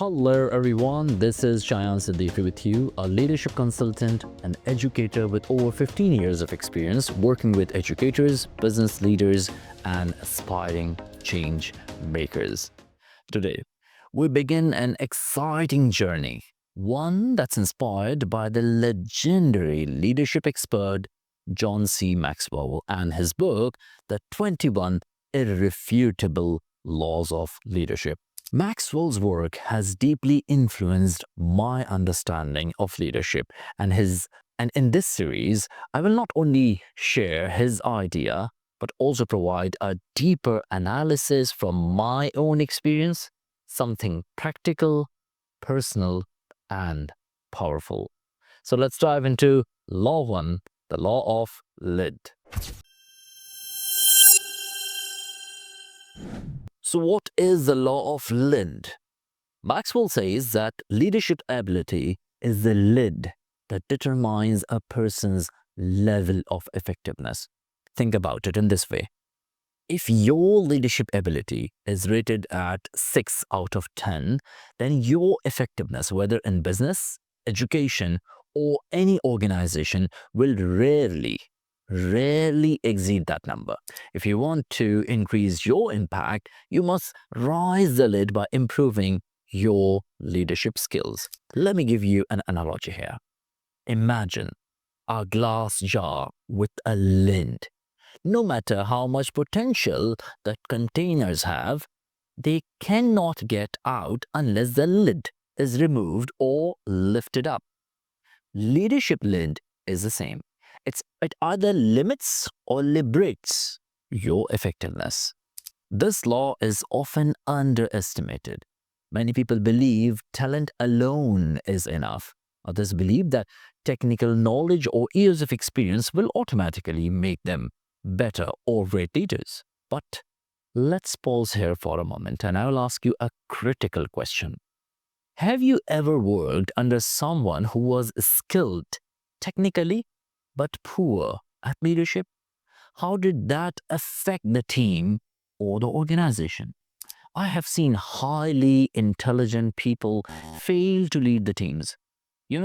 Hello everyone, this is Siddiqui with you, a leadership consultant and educator with over 15 years of experience working with educators, business leaders, and aspiring change makers. Today, we begin an exciting journey, one that's inspired by the legendary leadership expert John C. Maxwell and his book, The 21 Irrefutable Laws of Leadership. Maxwell's work has deeply influenced my understanding of leadership and in this series I will not only share his idea but also provide a deeper analysis from my own experience, something practical, personal and powerful. So let's dive into Law 1, the law of lid. So what is the law of lid? Maxwell says that leadership ability is the lid that determines a person's level of effectiveness. Think about it in this way. If your leadership ability is rated at 6 out of 10, then your effectiveness, whether in business, education, or any organization, will rarely exceed that number. If you want to increase your impact, you must raise the lid by improving your leadership skills. Let me give you an analogy here. Imagine a glass jar with a lid. No matter how much potential the containers have, they cannot get out unless the lid is removed or lifted up. Leadership lid is the same. It either limits or liberates your effectiveness. This law is often underestimated. Many people believe talent alone is enough. Others believe that technical knowledge or years of experience will automatically make them better or great leaders. But let's pause here for a moment and I will ask you a critical question. Have you ever worked under someone who was skilled technically but poor at leadership? How did that affect the team or the organization? I have seen highly intelligent people fail to lead the teams.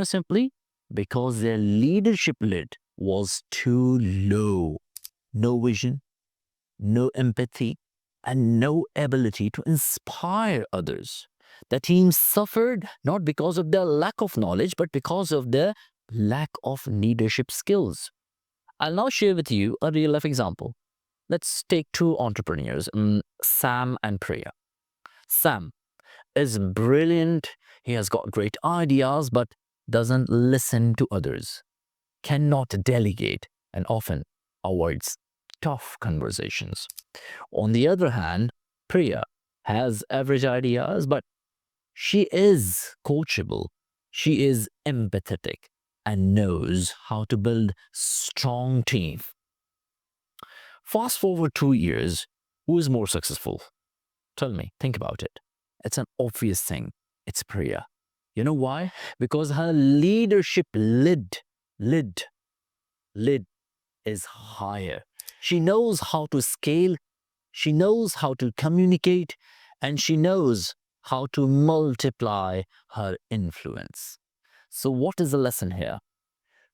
Simply because their leadership lid was too low. No vision, no empathy, and no ability to inspire others. The team suffered not because of their lack of knowledge, but because of their lack of leadership skills. I'll now share with you a real life example. Let's take two entrepreneurs, Sam and Priya. Sam is brilliant, he has got great ideas, but doesn't listen to others, cannot delegate, and often avoids tough conversations. On the other hand, Priya has average ideas, but she is coachable, she is empathetic, and knows how to build strong team. Fast forward 2 years, who is more successful? Tell me, think about it. It's an obvious thing. It's Priya. You know why? Because her leadership lid is higher. She knows how to scale, she knows how to communicate, and she knows how to multiply her influence. So what is the lesson here?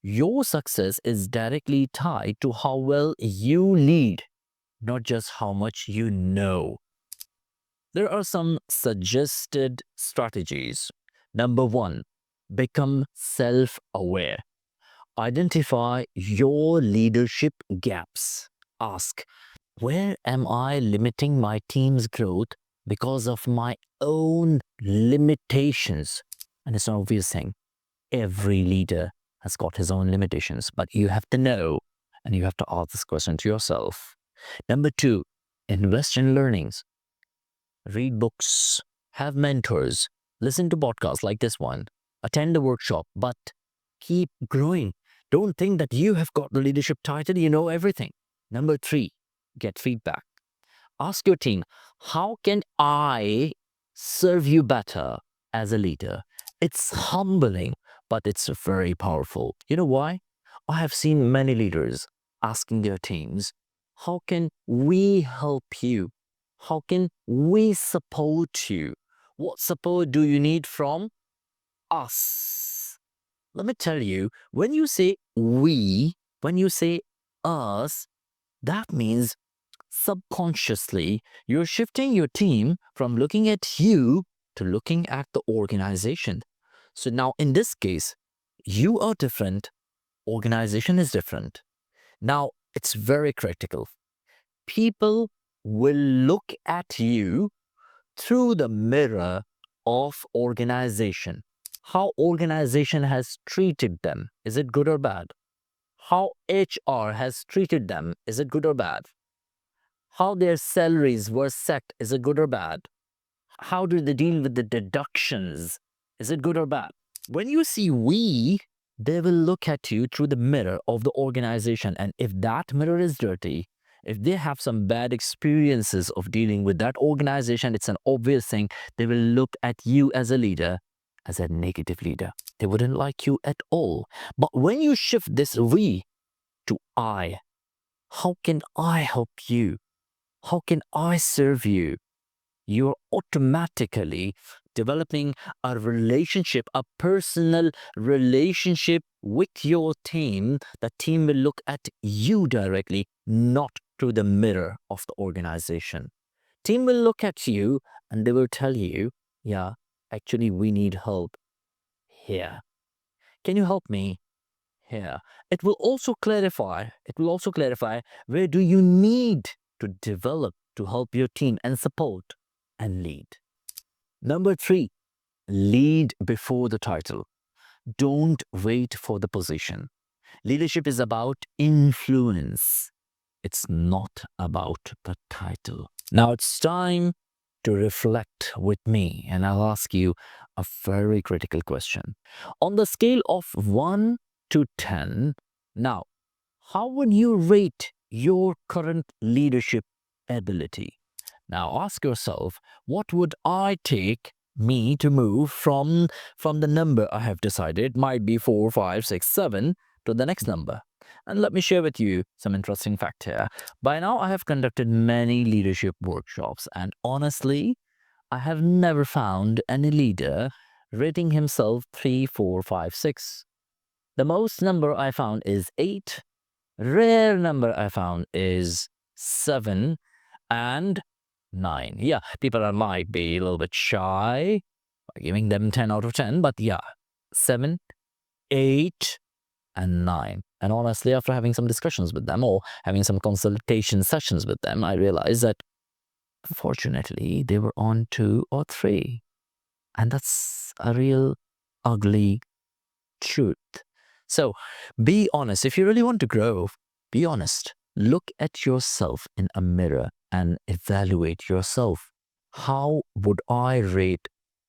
Your success is directly tied to how well you lead, not just how much you know. There are some suggested strategies. Number 1, become self-aware. Identify your leadership gaps. Ask, where am I limiting my team's growth because of my own limitations? And it's an obvious thing. Every leader has got his own limitations, but you have to know and you have to ask this question to yourself. Number 2, invest in learnings. Read books, have mentors, listen to podcasts like this one, attend a workshop, but keep growing. Don't think that you have got the leadership title, you know everything. Number 3, get feedback. Ask your team, how can I serve you better as a leader? It's humbling, but it's very powerful. You know why? I have seen many leaders asking their teams, how can we help you? How can we support you? What support do you need from us? Let me tell you, when you say we, when you say us, that means subconsciously you're shifting your team from looking at you to looking at the organization. So now in this case, you are different, organization is different. Now it's very critical. People will look at you through the mirror of organization. How organization has treated them. Is it good or bad? How HR has treated them. Is it good or bad? How their salaries were set. Is it good or bad? How do they deal with the deductions? Is it good or bad? When you see we, they will look at you through the mirror of the organization. And if that mirror is dirty, if they have some bad experiences of dealing with that organization, it's an obvious thing. They will look at you as a leader, as a negative leader. They wouldn't like you at all. But when you shift this we to I, how can I help you? How can I serve you? You're automatically developing a relationship, a personal relationship with your team. The team will look at you directly, not through the mirror of the organization. Team will look at you and they will tell you, yeah, actually we need help here. Can you help me here? It will also clarify where do you need to develop to help your team and support and lead. Number 3, lead before the title. Don't wait for the position. Leadership is about influence. It's not about the title. Now it's time to reflect with me, and I'll ask you a very critical question. On the scale of 1 to 10, now, how would you rate your current leadership ability? Now ask yourself, what would I take me to move from the number I have decided, might be 4, 5, 6, 7, to the next number? And let me share with you some interesting fact here. By now, I have conducted many leadership workshops, and honestly, I have never found any leader rating himself 3, 4, 5, 6. The most number I found is 8. Rare number I found is 7 and 9. Yeah, might be a little bit shy by giving them 10 out of 10, but yeah, 7, 8, and 9. And honestly, after having some discussions with them or having some consultation sessions with them, I realized that unfortunately they were on 2 or 3. And that's a real ugly truth. So be honest. If you really want to grow, be honest. Look at yourself in a mirror and evaluate yourself. How would I rate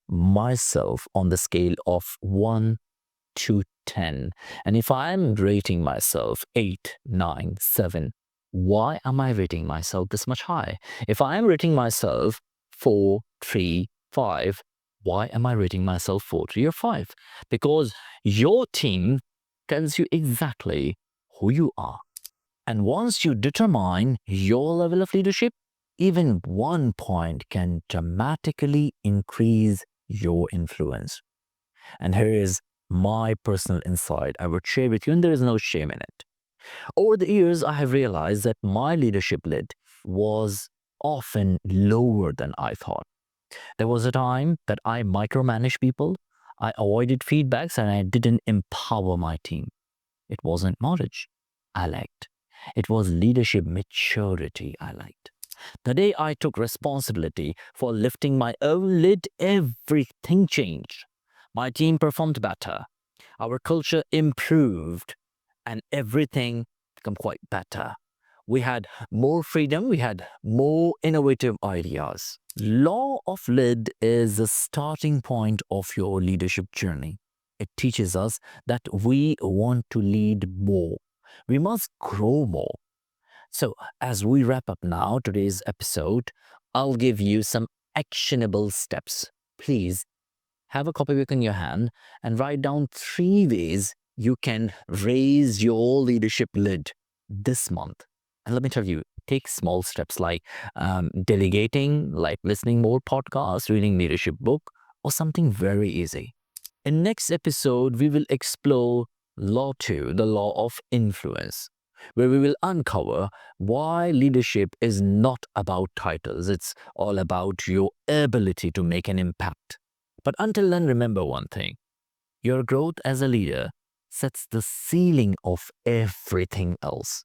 myself on the scale of 1 to 10? And if I'm rating myself 8, 9, 7, why am I rating myself this much high? If I am rating myself 4, 3, 5, why am I rating myself 4, 3, or 5? Because your team tells you exactly who you are. And once you determine your level of leadership, even 1 point can dramatically increase your influence. And here is my personal insight I would share with you, and there is no shame in it. Over the years, I have realized that my leadership lead was often lower than I thought. There was a time that I micromanaged people, I avoided feedbacks, and I didn't empower my team. It wasn't knowledge I lacked. It was leadership maturity I liked. The day I took responsibility for lifting my own lid, everything changed. My team performed better. Our culture improved and everything became quite better. We had more freedom. We had more innovative ideas. Law of lid is the starting point of your leadership journey. It teaches us that we want to lead more. We must grow more. So, as we wrap up now today's episode, I'll give you some actionable steps. Please have a copybook in your hand and write down 3 ways you can raise your leadership lid this month. And let me tell you, Take small steps like delegating, like listening more podcasts, reading leadership book, or something very easy. In next episode, we will explore Law 2, the law of influence, where we will uncover why leadership is not about titles. It's all about your ability to make an impact. But until then, remember one thing. Your growth as a leader sets the ceiling of everything else.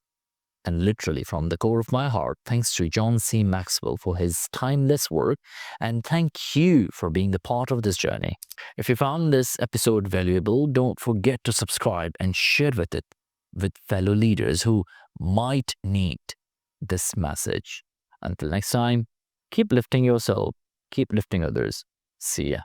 And literally from the core of my heart, thanks to John C. Maxwell for his timeless work, and thank you for being the part of this journey. If you found this episode valuable, don't forget to subscribe and share with fellow leaders who might need this message. Until next time, keep lifting yourself, keep lifting others. See ya.